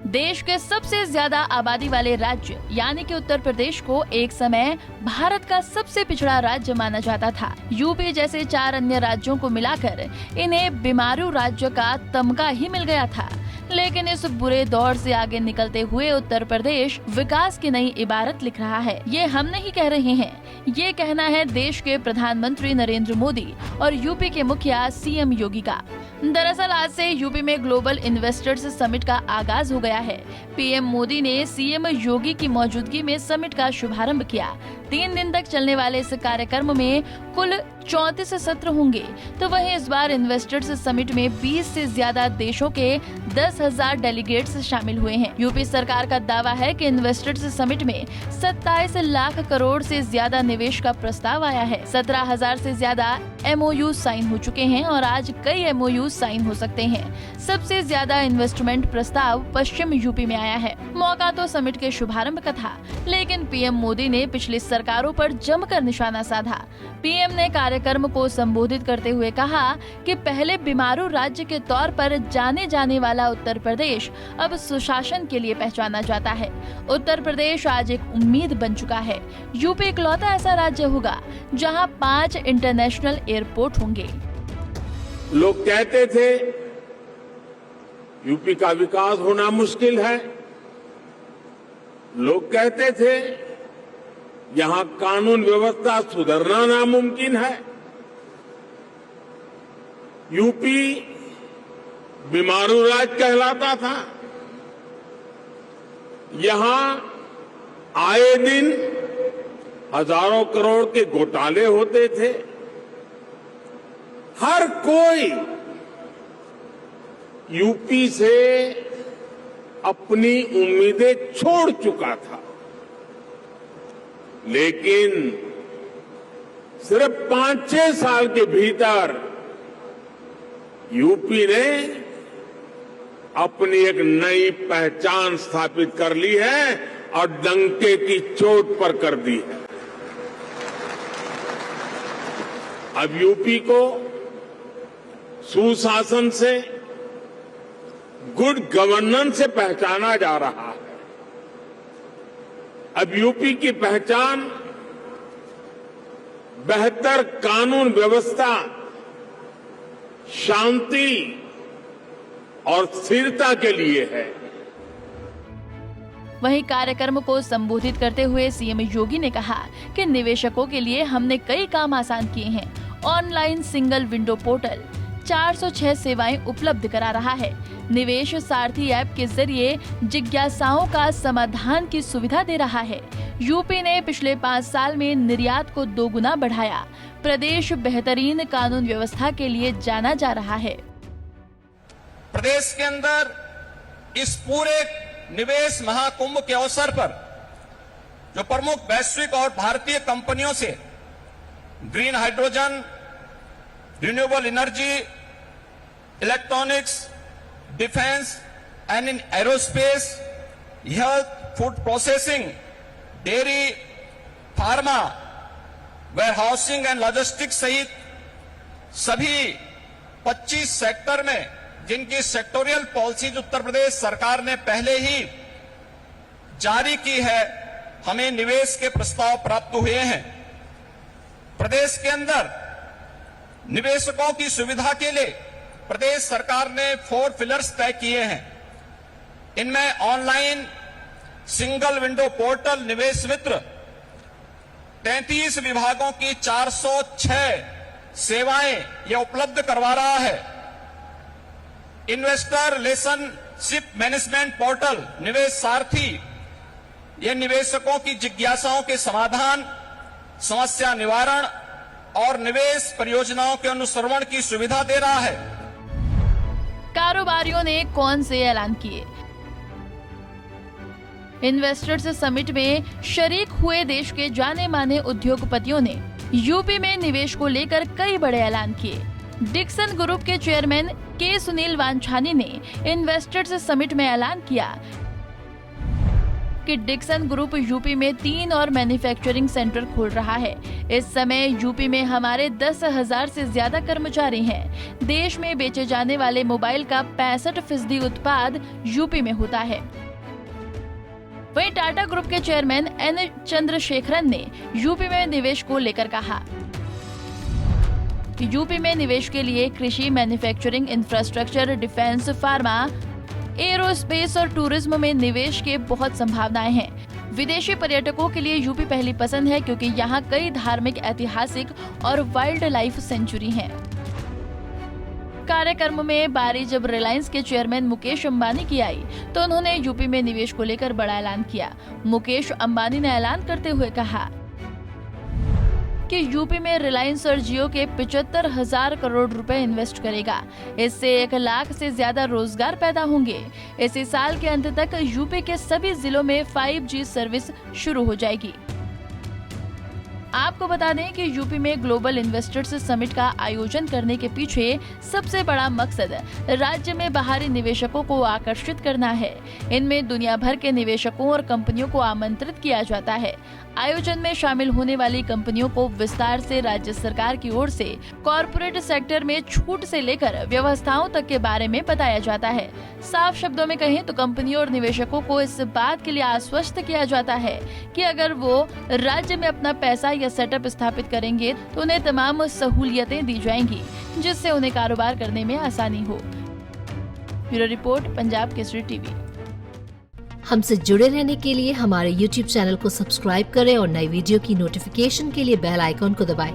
देश के सबसे ज्यादा आबादी वाले राज्य यानी कि उत्तर प्रदेश को एक समय भारत का सबसे पिछड़ा राज्य माना जाता था। यूपी जैसे 4 अन्य राज्यों को मिलाकर इन्हें बीमारू राज्य का तमगा ही मिल गया था। लेकिन इस बुरे दौर से आगे निकलते हुए उत्तर प्रदेश विकास की नई इबारत लिख रहा है। ये हम नहीं कह रहे हैं, ये कहना है देश के प्रधानमंत्री नरेंद्र मोदी और यूपी के मुखिया सीएम योगी का। दरअसल आज से यूपी में ग्लोबल इन्वेस्टर्स समिट का आगाज हो गया है। पीएम मोदी ने सीएम योगी की मौजूदगी में समिट का शुभारंभ किया। 3 दिन तक चलने वाले इस कार्यक्रम में कुल 34 सत्र होंगे। तो वहीं इस बार इन्वेस्टर्स समिट में 20 से ज्यादा देशों के 10,000 डेलीगेट्स शामिल हुए हैं। यूपी सरकार का दावा है कि इन्वेस्टर्स समिट में 27 लाख करोड़ से ज्यादा निवेश का प्रस्ताव आया है। 17,000 से ज्यादा MOU साइन हो चुके हैं और आज कई MOU साइन हो सकते हैं। सबसे ज्यादा इन्वेस्टमेंट प्रस्ताव पश्चिम यूपी में आया है। मौका तो समिट के शुभारंभ का था, लेकिन पीएम मोदी ने पिछली सरकारों पर जमकर निशाना साधा। पीएम ने कार्यक्रम को संबोधित करते हुए कहा कि पहले बीमारू राज्य के तौर पर जाने जाने वाला उत्तर प्रदेश अब सुशासन के लिए पहचाना जाता है। उत्तर प्रदेश आज एक उम्मीद बन चुका है। यूपी इकलौता ऐसा राज्य होगा जहां 5 इंटरनेशनल एयरपोर्ट होंगे। लोग कहते थे यूपी का विकास होना मुश्किल है। लोग कहते थे यहां कानून व्यवस्था सुधरना नामुमकिन है। यूपी बीमारू राज्य कहलाता था। यहां आए दिन हजारों करोड़ के घोटाले होते थे। हर कोई यूपी से अपनी उम्मीदें छोड़ चुका था। लेकिन सिर्फ 5-6 साल के भीतर यूपी ने अपनी एक नई पहचान स्थापित कर ली है और डंके की चोट पर कर दी है। अब यूपी को सुशासन से, गुड गवर्नेंस से पहचाना जा रहा है। अब यूपी की पहचान बेहतर कानून व्यवस्था, शांति और स्थिरता के लिए है। वहीं कार्यक्रम को संबोधित करते हुए सीएम योगी ने कहा कि निवेशकों के लिए हमने कई काम आसान किए हैं। ऑनलाइन सिंगल विंडो पोर्टल 406 सेवाएं उपलब्ध करा रहा है। निवेश सारथी ऐप के जरिए जिज्ञासाओं का समाधान की सुविधा दे रहा है। यूपी ने पिछले 5 साल में निर्यात को 2 गुना बढ़ाया। प्रदेश बेहतरीन कानून व्यवस्था के लिए जाना जा रहा है। प्रदेश के अंदर इस पूरे निवेश महाकुंभ के अवसर पर जो प्रमुख वैश्विक और भारतीय कंपनियों से green hydrogen, renewable energy, electronics, defence and in aerospace, health, food processing, dairy, pharma, warehousing and logistics सहित सभी 25 सेक्टर में जिनकी सेक्टोरियल पॉलिसीज उत्तर प्रदेश सरकार ने पहले ही जारी की है, हमें निवेश के प्रस्ताव प्राप्त हुए हैं। प्रदेश के अंदर निवेशकों की सुविधा के लिए प्रदेश सरकार ने 4 पिलर्स तय किए हैं। इनमें ऑनलाइन सिंगल विंडो पोर्टल निवेश मित्र 33 विभागों की 406 सेवाएं ये उपलब्ध करवा रहा है। इन्वेस्टर रिलेशनशिप मैनेजमेंट पोर्टल निवेश सारथी ये निवेशकों की जिज्ञासाओं के समाधान, समस्या निवारण और निवेश परियोजनाओं के अनुश्रवण की सुविधा दे रहा है। कारोबारियों ने कौन से ऐलान किए? इन्वेस्टर्स समिट में शरीक हुए देश के जाने माने उद्योगपतियों ने यूपी में निवेश को लेकर कई बड़े ऐलान किए। डिक्सन ग्रुप के चेयरमैन के सुनील वानछानी ने इन्वेस्टर्स समिट में ऐलान किया जबकि डिक्सन ग्रुप यूपी में 3 और मैन्युफैक्चरिंग सेंटर खोल रहा है। इस समय यूपी में हमारे 10,000 से ज्यादा कर्मचारी हैं। देश में बेचे जाने वाले मोबाइल का 65% उत्पाद यूपी में होता है। वहीं टाटा ग्रुप के चेयरमैन एन चंद्रशेखरन ने यूपी में निवेश को लेकर कहा कि यूपी में निवेश के लिए कृषि, manufacturing, infrastructure, defence, pharma, aerospace और टूरिज्म में निवेश के बहुत संभावनाएं हैं। विदेशी पर्यटकों के लिए यूपी पहली पसंद है क्योंकि यहाँ कई धार्मिक, ऐतिहासिक और वाइल्ड लाइफ सेंचुरी हैं। कार्यक्रम में बारी जब रिलायंस के चेयरमैन मुकेश अंबानी की आई तो उन्होंने यूपी में निवेश को लेकर बड़ा ऐलान किया। मुकेश अंबानी ने ऐलान करते हुए कहा कि यूपी में रिलायंस और जियो के 75,000 करोड़ रुपए इन्वेस्ट करेगा। इससे 1 लाख से ज्यादा रोजगार पैदा होंगे। इसी साल के अंत तक यूपी के सभी जिलों में 5G सर्विस शुरू हो जाएगी। आपको बता दें कि यूपी में ग्लोबल इन्वेस्टर्स समिट का आयोजन करने के पीछे सबसे बड़ा मकसद राज्य में बाहरी निवेशकों को आकर्षित करना है। इनमें दुनिया भर के निवेशकों और कंपनियों को आमंत्रित किया जाता है। आयोजन में शामिल होने वाली कंपनियों को विस्तार से राज्य सरकार की ओर से कॉरपोरेट सेक्टर में छूट से लेकर व्यवस्थाओं तक के बारे में बताया जाता है। साफ शब्दों में कहें तो कंपनियों और निवेशकों को इस बात के लिए आश्वस्त किया जाता है कि अगर वो राज्य में अपना पैसा या सेटअप स्थापित करेंगे तो उन्हें तमाम सहूलियतें दी जाएंगी, जिससे उन्हें कारोबार करने में आसानी हो। Bureau report, Punjab Kesari TV. हमसे जुड़े रहने के लिए हमारे YouTube चैनल को सब्सक्राइब करें और नई वीडियो की नोटिफिकेशन के लिए बेल आइकॉन को दबाएं।